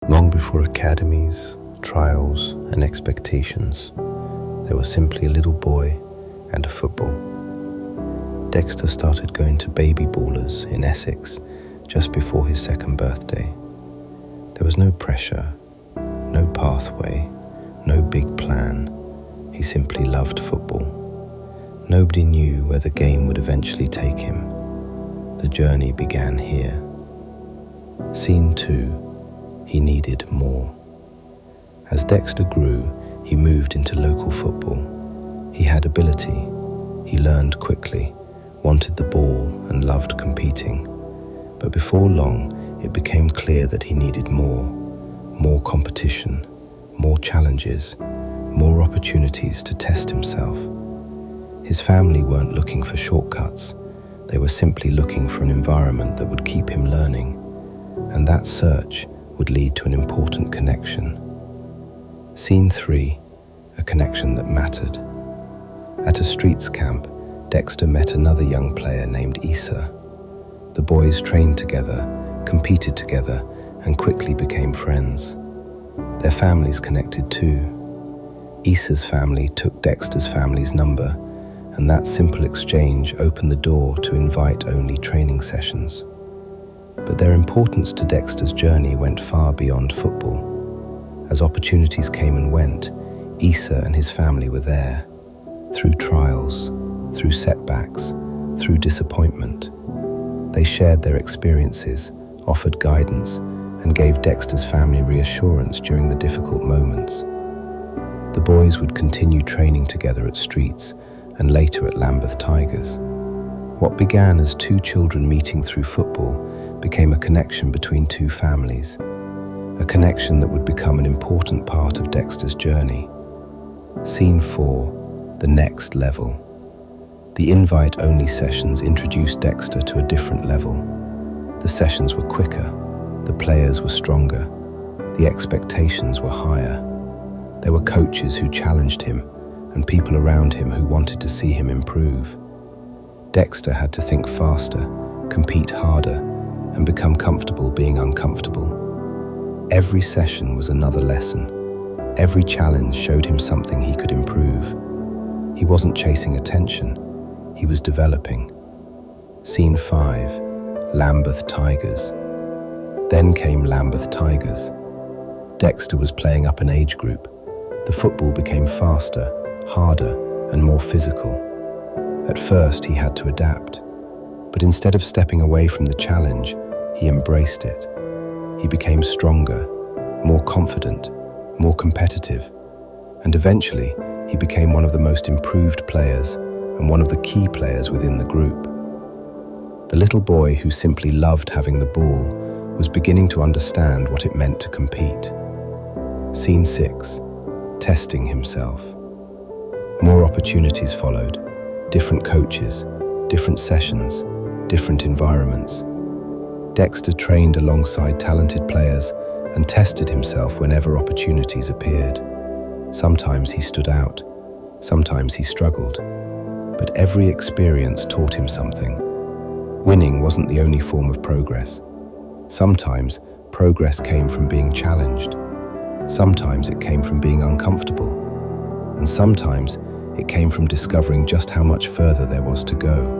Long before academies, trials, and expectations, there was simply a little boy and a football. Dexter started going to baby ballers in Essex just before his second birthday. There was no pressure, no pathway, no big plan. He simply loved football. Nobody knew where the game would eventually take him. The journey began here. Scene 2. He needed more. As Dexter grew, he moved into local football. He had ability. He learned quickly, wanted the ball and loved competing. But before long, it became clear that he needed more competition, more challenges, more opportunities to test himself. His family weren't looking for shortcuts. They were simply looking for an environment that would keep him learning. And that search would lead to an important connection. Scene 3, a connection that mattered. At a Streetz camp, Dexter met another young player named Issa. The boys trained together, competed together, and quickly became friends. Their families connected too. Issa's family took Dexter's family's number, and that simple exchange opened the door to invite-only training sessions. But their importance to Dexter's journey went far beyond football. As opportunities came and went, Issa and his family were there. Through trials, through setbacks, through disappointment. They shared their experiences, offered guidance, and gave Dexter's family reassurance during the difficult moments. The boys would continue training together at Streetz and later at Lambeth Tigers. What began as two children meeting through football became a connection between two families, a connection that would become an important part of Dexter's journey. Scene 4, the next level. The invite-only sessions introduced Dexter to a different level. The sessions were quicker, the players were stronger, the expectations were higher. There were coaches who challenged him and people around him who wanted to see him improve. Dexter had to think faster, compete harder, and become comfortable being uncomfortable. Every session was another lesson. Every challenge showed him something he could improve. He wasn't chasing attention, he was developing. Scene 5, Lambeth Tigers. Then came Lambeth Tigers. Dexter was playing up an age group. The football became faster, harder, and more physical. At first, he had to adapt. But instead of stepping away from the challenge, he embraced it. He became stronger, more confident, more competitive, and eventually he became one of the most improved players and one of the key players within the group. The little boy who simply loved having the ball was beginning to understand what it meant to compete. Scene 6, testing himself. More opportunities followed, different coaches, different sessions, different environments. Dexter trained alongside talented players and tested himself whenever opportunities appeared. Sometimes he stood out, sometimes he struggled, but every experience taught him something. Winning wasn't the only form of progress. Sometimes progress came from being challenged. Sometimes it came from being uncomfortable. And sometimes it came from discovering just how much further there was to go.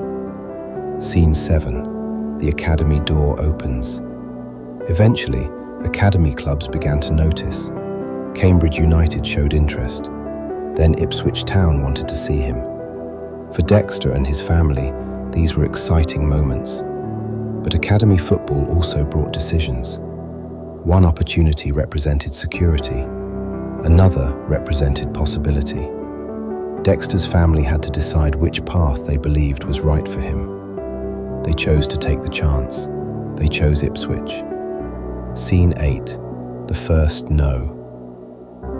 Scene 7, the academy door opens. Eventually, academy clubs began to notice. Cambridge United showed interest. Then Ipswich Town wanted to see him. For Dexter and his family, these were exciting moments. But academy football also brought decisions. One opportunity represented security. Another represented possibility. Dexter's family had to decide which path they believed was right for him. They chose to take the chance. They chose Ipswich. Scene 8, the first no.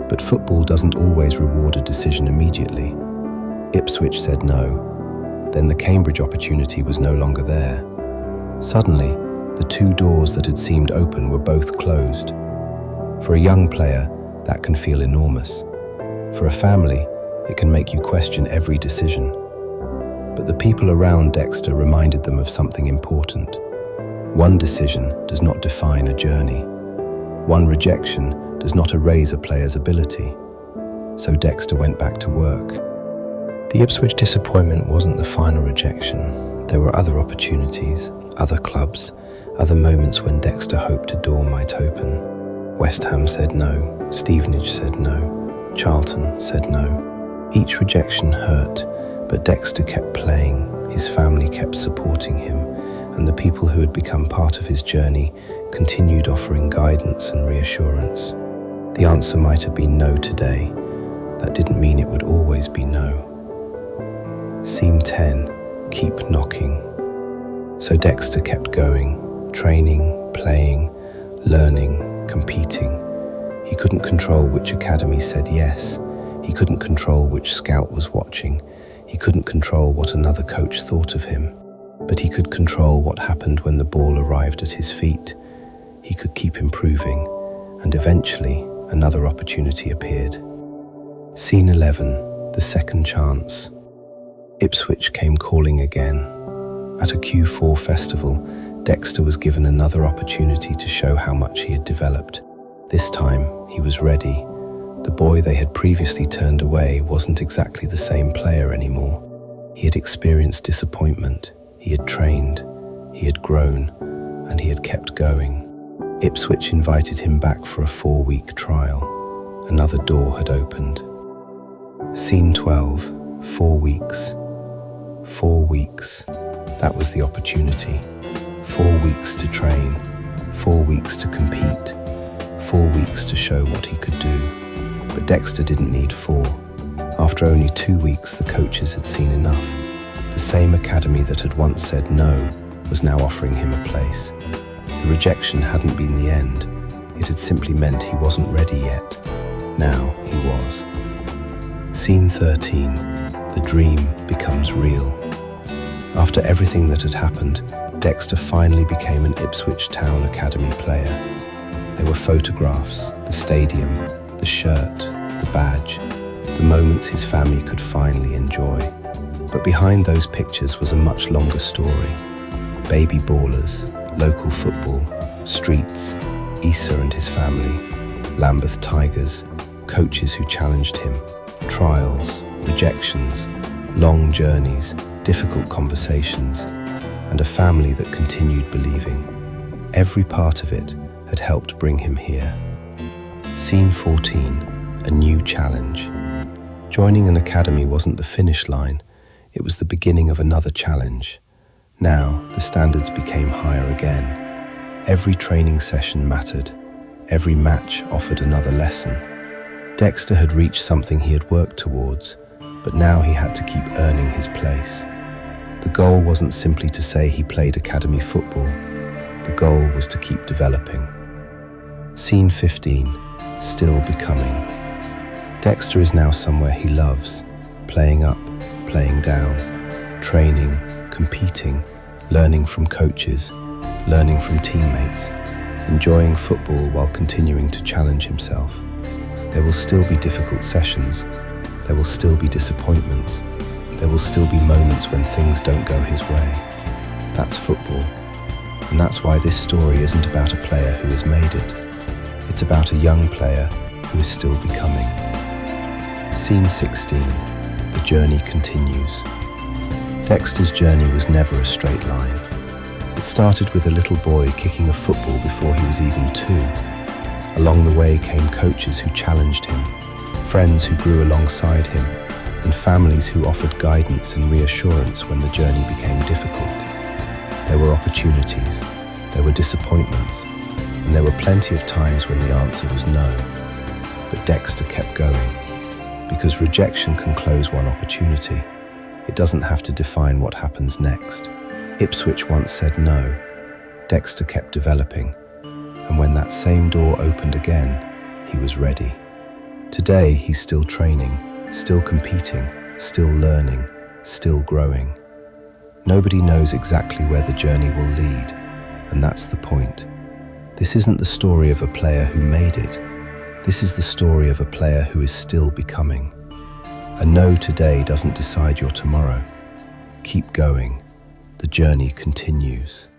But football doesn't always reward a decision immediately. Ipswich said no. Then the Cambridge opportunity was no longer there. Suddenly, the two doors that had seemed open were both closed. For a young player, that can feel enormous. For a family, it can make you question every decision. But the people around Dexter reminded them of something important. One decision does not define a journey. One rejection does not erase a player's ability. So Dexter went back to work. The Ipswich disappointment wasn't the final rejection. There were other opportunities, other clubs, other moments when Dexter hoped a door might open. West Ham said no, Stevenage said no, Charlton said no. Each rejection hurt, but Dexter kept playing, his family kept supporting him, and the people who had become part of his journey continued offering guidance and reassurance. The answer might have been no today. That didn't mean it would always be no. Scene 10, keep knocking. So Dexter kept going, training, playing, learning, competing. He couldn't control which academy said yes. He couldn't control which scout was watching. He couldn't control what another coach thought of him. But he could control what happened when the ball arrived at his feet. He could keep improving, and eventually another opportunity appeared. Scene 11, the second chance. Ipswich came calling again. At a Q4 festival, Dexter was given another opportunity to show how much he had developed. This time, he was ready. The boy they had previously turned away wasn't exactly the same player anymore. He had experienced disappointment, he had trained, he had grown, and he had kept going. Ipswich invited him back for a 4-week trial. Another door had opened. Scene 12, 4 weeks. 4 weeks. That was the opportunity. 4 weeks to train, 4 weeks to compete, 4 weeks to show what he could do. But Dexter didn't need 4. After only 2 weeks, the coaches had seen enough. The same academy that had once said no was now offering him a place. The rejection hadn't been the end. It had simply meant he wasn't ready yet. Now he was. Scene 13. The dream becomes real. After everything that had happened, Dexter finally became an Ipswich Town Academy player. There were photographs, the stadium, the shirt, the badge, the moments his family could finally enjoy. But behind those pictures was a much longer story. Baby ballers, local football, Streetz, Issa and his family, Lambeth Tigers, coaches who challenged him, trials, rejections, long journeys, difficult conversations, and a family that continued believing. Every part of it had helped bring him here. Scene 14, a new challenge. Joining an academy wasn't the finish line, it was the beginning of another challenge. Now, the standards became higher again. Every training session mattered. Every match offered another lesson. Dexter had reached something he had worked towards, but now he had to keep earning his place. The goal wasn't simply to say he played academy football. The goal was to keep developing. Scene 15, still becoming. Dexter is now somewhere he loves, playing up, playing down, training, competing, learning from coaches, learning from teammates, enjoying football while continuing to challenge himself. There will still be difficult sessions. There will still be disappointments. There will still be moments when things don't go his way. That's football. And that's why this story isn't about a player who has made it. It's about a young player who is still becoming. Scene 16. The journey continues. Dexter's journey was never a straight line. It started with a little boy kicking a football before he was even 2. Along the way came coaches who challenged him, friends who grew alongside him, and families who offered guidance and reassurance when the journey became difficult. There were opportunities, there were disappointments, and there were plenty of times when the answer was no. But Dexter kept going, because rejection can close one opportunity. It doesn't have to define what happens next. Ipswich once said no. Dexter kept developing, and when that same door opened again, he was ready. Today, he's still training, still competing, still learning, still growing. Nobody knows exactly where the journey will lead, and that's the point. This isn't the story of a player who made it. This is the story of a player who is still becoming. A no today doesn't decide your tomorrow. Keep going. The journey continues.